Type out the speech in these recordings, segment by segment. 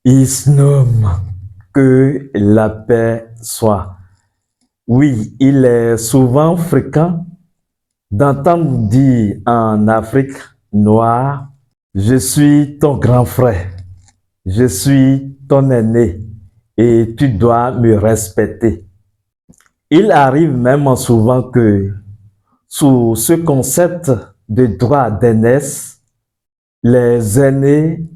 Isnom, que la paix soit. Oui, il est souvent fréquent d'entendre dire en Afrique noire, je suis ton grand frère, je suis ton aîné et tu dois me respecter. Il arrive même souvent que sous ce concept de droit d'aînesse, les aînés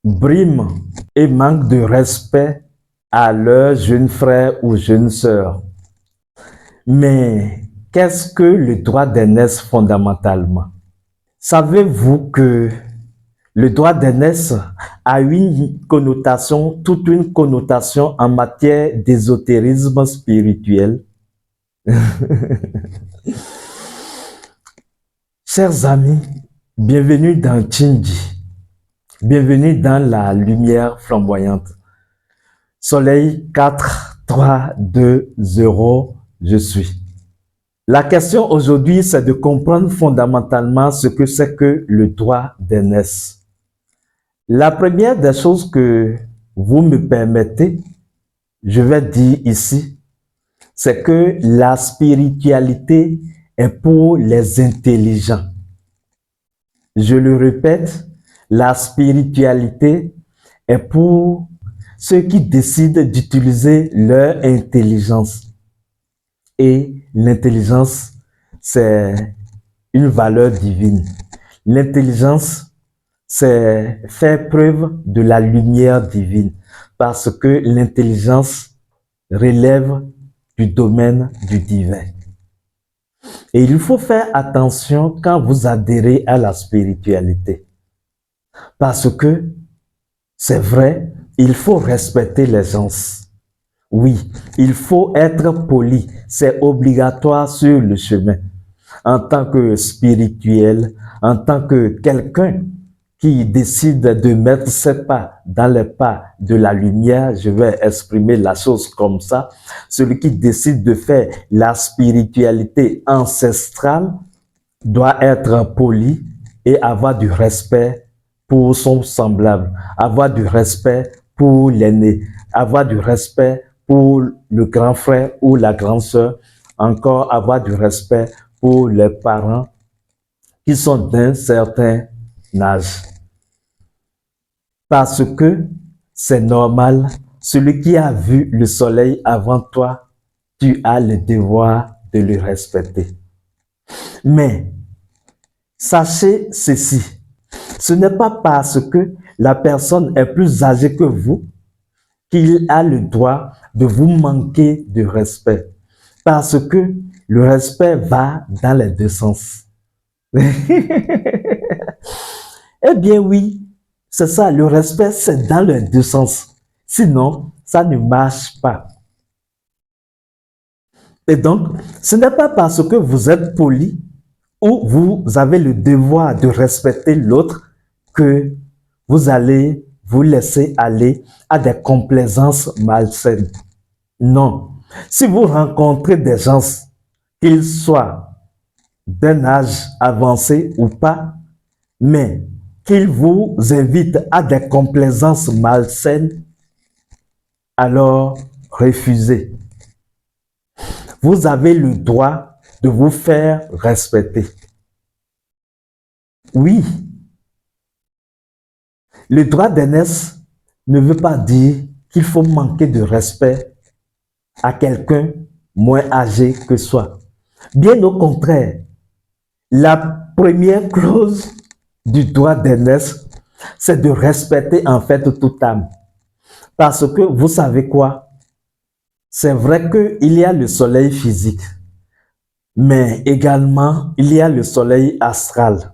briment et manquent de respect à leurs jeunes frères ou jeunes sœurs. Mais qu'est-ce que le droit d'aînesse fondamentalement? Savez-vous que le droit d'aînesse a une connotation, toute une connotation en matière d'ésotérisme spirituel? Chers amis, bienvenue dans Chinji, bienvenue dans la lumière flamboyante. Soleil 4, 3, 2, 0, je suis. La question aujourd'hui, c'est de comprendre fondamentalement ce que c'est que le droit d'aînesse. La première des choses que vous me permettez, je vais dire ici, c'est que la spiritualité est pour les intelligents. Je le répète, la spiritualité est pour ceux qui décident d'utiliser leur intelligence. Et l'intelligence, c'est une valeur divine. L'intelligence, c'est faire preuve de la lumière divine, parce que l'intelligence relève du domaine du divin. Et il faut faire attention quand vous adhérez à la spiritualité, parce que c'est vrai, il faut respecter les gens. Oui, il faut être poli, c'est obligatoire sur le chemin. En tant que spirituel, en tant que quelqu'un qui décide de mettre ses pas dans les pas de la lumière, je vais exprimer la chose comme ça, celui qui décide de faire la spiritualité ancestrale doit être poli et avoir du respect pour son semblable, avoir du respect pour l'aîné, avoir du respect pour le grand frère ou la grande sœur, encore avoir du respect pour les parents qui sont d'un certain âge. Parce que c'est normal, celui qui a vu le soleil avant toi, tu as le devoir de le respecter. Mais sachez ceci, ce n'est pas parce que la personne est plus âgée que vous qu'il a le droit de vous manquer de respect. Parce que le respect va dans les deux sens. Eh bien oui, c'est ça, le respect, c'est dans les deux sens. Sinon, ça ne marche pas. Et donc, ce n'est pas parce que vous êtes poli ou vous avez le devoir de respecter l'autre que vous allez vous laisser aller à des complaisances malsaines. Non. Si vous rencontrez des gens, qu'ils soient d'un âge avancé ou pas, mais qu'ils vous invitent à des complaisances malsaines, alors refusez. Vous avez le droit de vous faire respecter. Oui, le droit d'aînesse ne veut pas dire qu'il faut manquer de respect à quelqu'un moins âgé que soi. Bien au contraire, la première clause du droit d'aînesse, c'est de respecter en fait toute âme. Parce que vous savez quoi? C'est vrai qu'il y a le soleil physique, mais également il y a le soleil astral.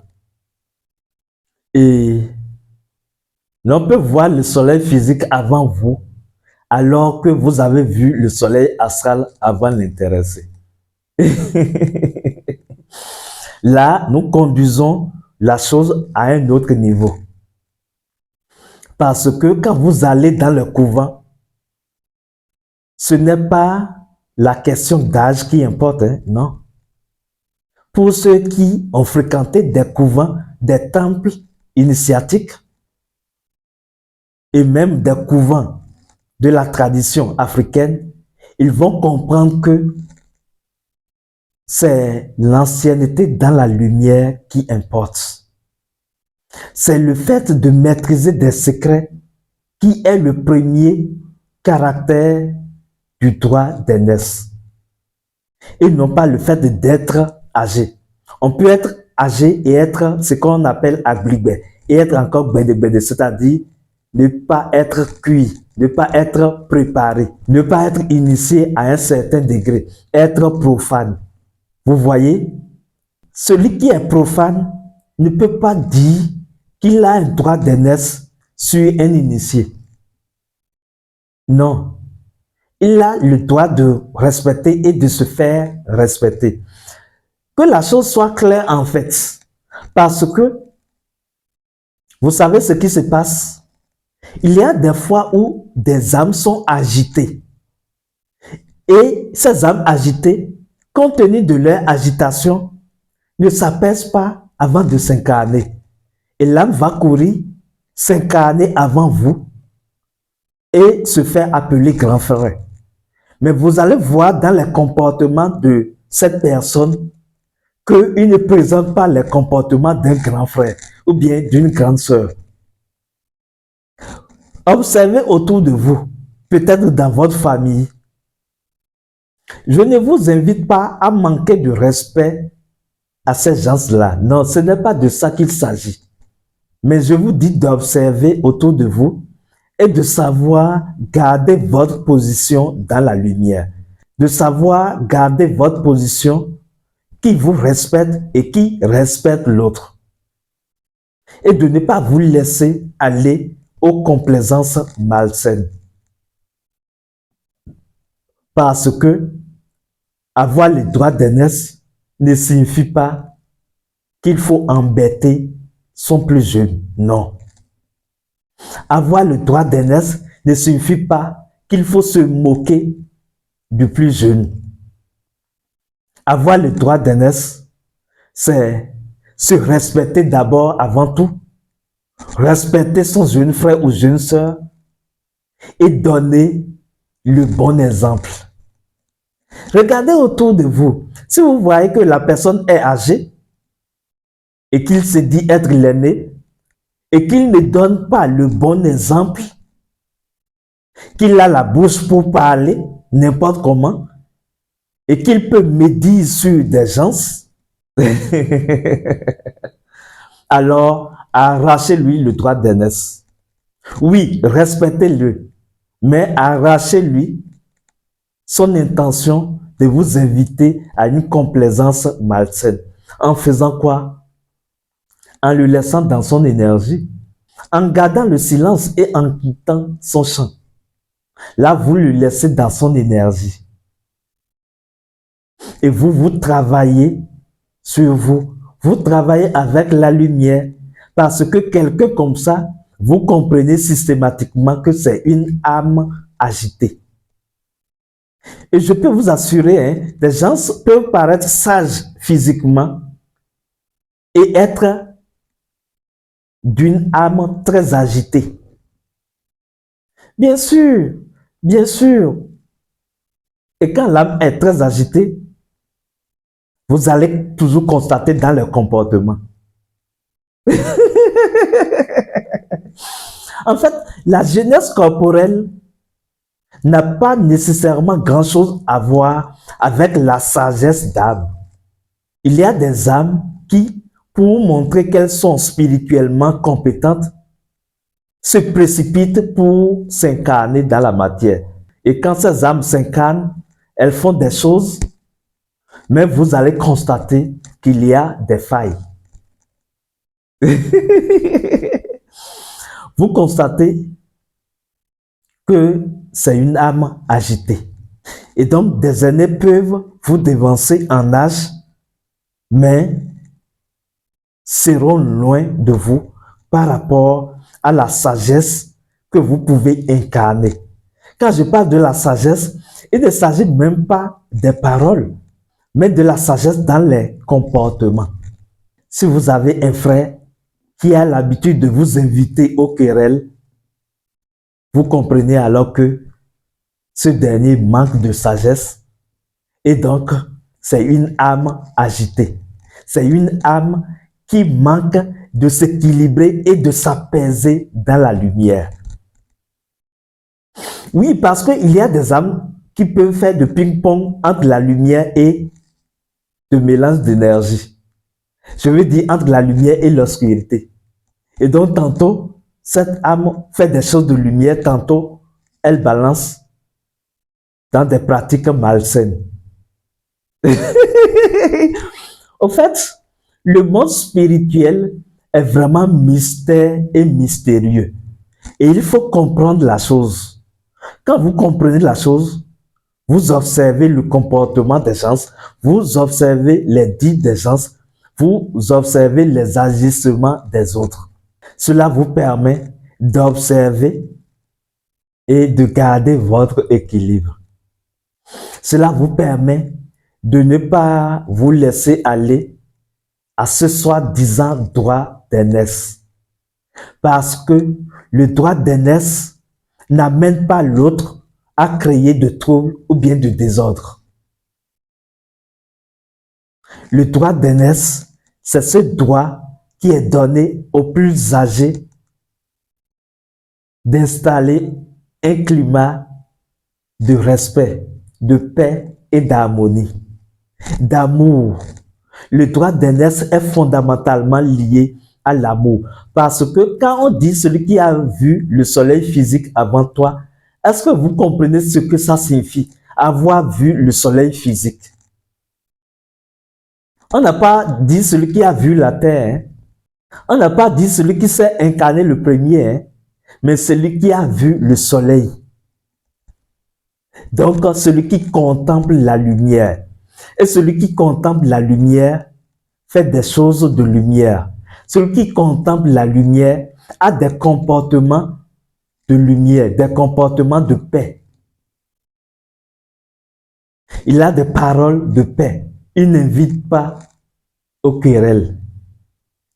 Et l'on peut voir le soleil physique avant vous, alors que vous avez vu le soleil astral avant l'intéresser. Là, nous conduisons la chose à un autre niveau. Parce que quand vous allez dans le couvent, ce n'est pas la question d'âge qui importe, hein, non. Pour ceux qui ont fréquenté des couvents, des temples initiatiques, et même des couvents de la tradition africaine, ils vont comprendre que c'est l'ancienneté dans la lumière qui importe. C'est le fait de maîtriser des secrets qui est le premier caractère du droit d'aînesse. Et non pas le fait d'être âgé. On peut être âgé et être ce qu'on appelle aglibé, et être encore bédé, c'est-à-dire ne pas être cuit, ne pas être préparé, ne pas être initié à un certain degré, être profane. Vous voyez, celui qui est profane ne peut pas dire qu'il a un droit d'aînesse sur un initié. Non, il a le droit de respecter et de se faire respecter. Que la chose soit claire en fait, parce que vous savez ce qui se passe. Il y a des fois où des âmes sont agitées. Et ces âmes agitées, compte tenu de leur agitation, ne s'apaisent pas avant de s'incarner. Et l'âme va courir, s'incarner avant vous et se faire appeler grand frère. Mais vous allez voir dans les comportements de cette personne qu'il ne présente pas les comportements d'un grand frère ou bien d'une grande sœur. Observez autour de vous, peut-être dans votre famille. Je ne vous invite pas à manquer de respect à ces gens-là. Non, ce n'est pas de ça qu'il s'agit. Mais je vous dis d'observer autour de vous et de savoir garder votre position dans la lumière. De savoir garder votre position qui vous respecte et qui respecte l'autre. Et de ne pas vous laisser aller aux complaisances malsaines. Parce que avoir le droit d'aînesse ne signifie pas qu'il faut embêter son plus jeune. Non. Avoir le droit d'aînesse ne signifie pas qu'il faut se moquer du plus jeune. Avoir le droit d'aînesse, c'est se respecter d'abord avant tout. Respecter son jeune frère ou jeune sœur et donner le bon exemple. Regardez autour de vous. Si vous voyez que la personne est âgée et qu'il se dit être l'aîné et qu'il ne donne pas le bon exemple, qu'il a la bouche pour parler n'importe comment et qu'il peut médire sur des gens, alors arrachez-lui le droit d'aînesse. Oui, respectez-le, mais arrachez-lui son intention de vous inviter à une complaisance malsaine. En faisant quoi? En le laissant dans son énergie, en gardant le silence et en quittant son champ. Là, vous le laissez dans son énergie. Et vous travaillez sur vous. Vous travaillez avec la lumière. Parce que quelqu'un comme ça, vous comprenez systématiquement que c'est une âme agitée. Et je peux vous assurer, des gens peuvent paraître sages physiquement et être d'une âme très agitée. Bien sûr, bien sûr. Et quand l'âme est très agitée, vous allez toujours constater dans leur comportement. En fait, la jeunesse corporelle n'a pas nécessairement grand-chose à voir avec la sagesse d'âme. Il y a des âmes qui, pour montrer qu'elles sont spirituellement compétentes, se précipitent pour s'incarner dans la matière. Et quand ces âmes s'incarnent, elles font des choses, mais vous allez constater qu'il y a des failles. Vous constatez que c'est une âme agitée. Et donc, des aînés peuvent vous devancer en âge, mais seront loin de vous par rapport à la sagesse que vous pouvez incarner. Quand je parle de la sagesse, il ne s'agit même pas des paroles, mais de la sagesse dans les comportements. Si vous avez un frère qui a l'habitude de vous inviter au querelle, Vous comprenez alors que ce dernier manque de sagesse et donc c'est une âme agitée. C'est une âme qui manque de s'équilibrer et de s'apaiser dans la lumière. Oui, parce qu'il y a des âmes qui peuvent faire de ping-pong entre la lumière et de mélange d'énergie. Je veux dire entre la lumière et l'obscurité. Et donc tantôt, cette âme fait des choses de lumière, tantôt, elle balance dans des pratiques malsaines. Au fait, le monde spirituel est vraiment mystère et mystérieux. Et il faut comprendre la chose. Quand vous comprenez la chose, vous observez le comportement des gens, vous observez les dits des gens, vous observez les agissements des autres. Cela vous permet d'observer et de garder votre équilibre. Cela vous permet de ne pas vous laisser aller à ce soi-disant droit d'aînesse. Parce que le droit d'aînesse n'amène pas l'autre à créer de troubles ou bien de désordre. Le droit d'aînesse, c'est ce droit qui est donné aux plus âgés d'installer un climat de respect, de paix et d'harmonie, d'amour. Le droit d'aînesse est fondamentalement lié à l'amour. Parce que quand on dit celui qui a vu le soleil physique avant toi, est-ce que vous comprenez ce que ça signifie, avoir vu le soleil physique? On n'a pas dit celui qui a vu la terre. Hein? On n'a pas dit celui qui s'est incarné le premier, hein? Mais celui qui a vu le soleil. Donc, celui qui contemple la lumière. Et celui qui contemple la lumière fait des choses de lumière. Celui qui contemple la lumière a des comportements de lumière, des comportements de paix. Il a des paroles de paix. Il n'invite pas aux querelles.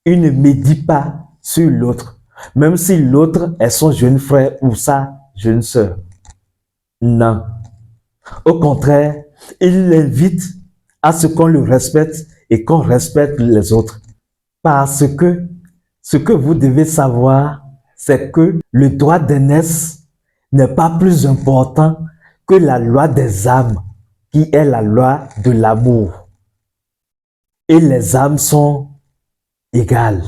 Il ne médit pas sur l'autre, même si l'autre est son jeune frère ou sa jeune sœur. Non. Au contraire, il l'invite à ce qu'on le respecte et qu'on respecte les autres. Parce que ce que vous devez savoir, c'est que le droit d'aînesse n'est pas plus important que la loi des âmes, qui est la loi de l'amour. Et les âmes sont égales.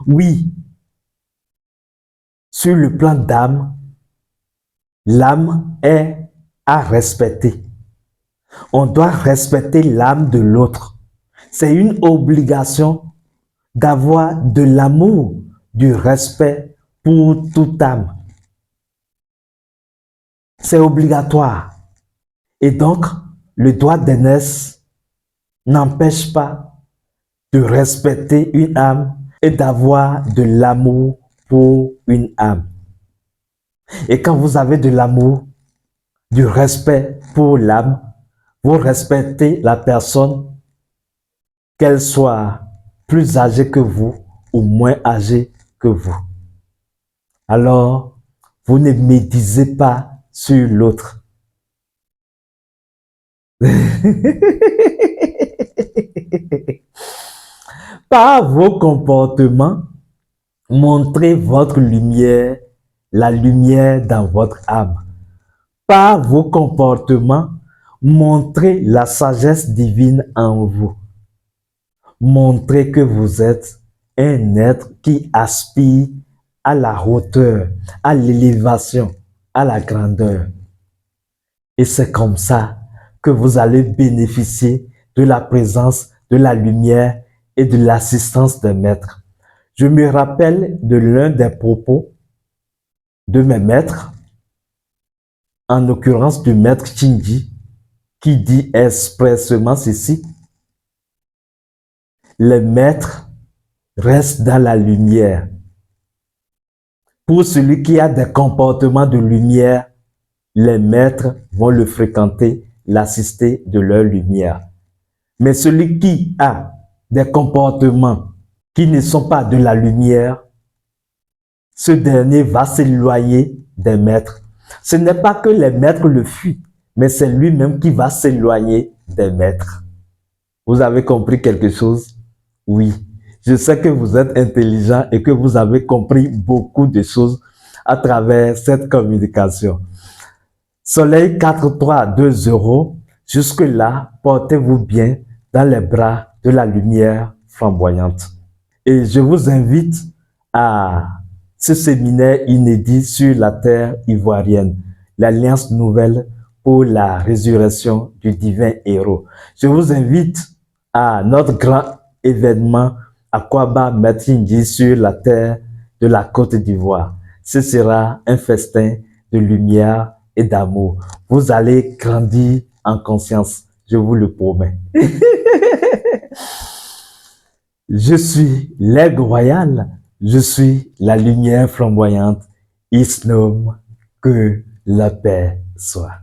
Oui, sur le plan d'âme, l'âme est à respecter. On doit respecter l'âme de l'autre. C'est une obligation d'avoir de l'amour, du respect pour toute âme. C'est obligatoire. Et donc, le droit d'aînesse n'empêche pas de respecter une âme et d'avoir de l'amour pour une âme. Et quand vous avez de l'amour, du respect pour l'âme, vous respectez la personne, qu'elle soit plus âgée que vous ou moins âgée que vous. Alors, vous ne médisez pas sur l'autre. Par vos comportements, montrez votre lumière, la lumière dans votre âme. Par vos comportements, montrez la sagesse divine en vous. Montrez que vous êtes un être qui aspire à la hauteur, à l'élévation, à la grandeur. Et c'est comme ça que vous allez bénéficier de la présence, de la lumière et de l'assistance des maîtres. Je me rappelle de l'un des propos de mes maîtres, en l'occurrence du maître Shinji, qui dit expressément ceci: les maîtres restent dans la lumière. Pour celui qui a des comportements de lumière, les maîtres vont le fréquenter, l'assister de leur lumière. Mais celui qui a des comportements qui ne sont pas de la lumière, ce dernier va s'éloigner des maîtres. Ce n'est pas que les maîtres le fuient, mais c'est lui-même qui va s'éloigner des maîtres. Vous avez compris quelque chose? Oui. Je sais que vous êtes intelligent et que vous avez compris beaucoup de choses à travers cette communication. Soleil 4320, jusque-là, portez-vous bien dans les bras de la lumière flamboyante. Et je vous invite à ce séminaire inédit sur la terre ivoirienne, l'Alliance nouvelle pour la résurrection du divin héros. Je vous invite à notre grand événement à Kwaba Matinji sur la terre de la Côte d'Ivoire. Ce sera un festin de lumière et d'amour. Vous allez grandir en conscience, je vous le promets. Je suis l'aigle royal, je suis la lumière flamboyante. Il se nomme que la paix soit.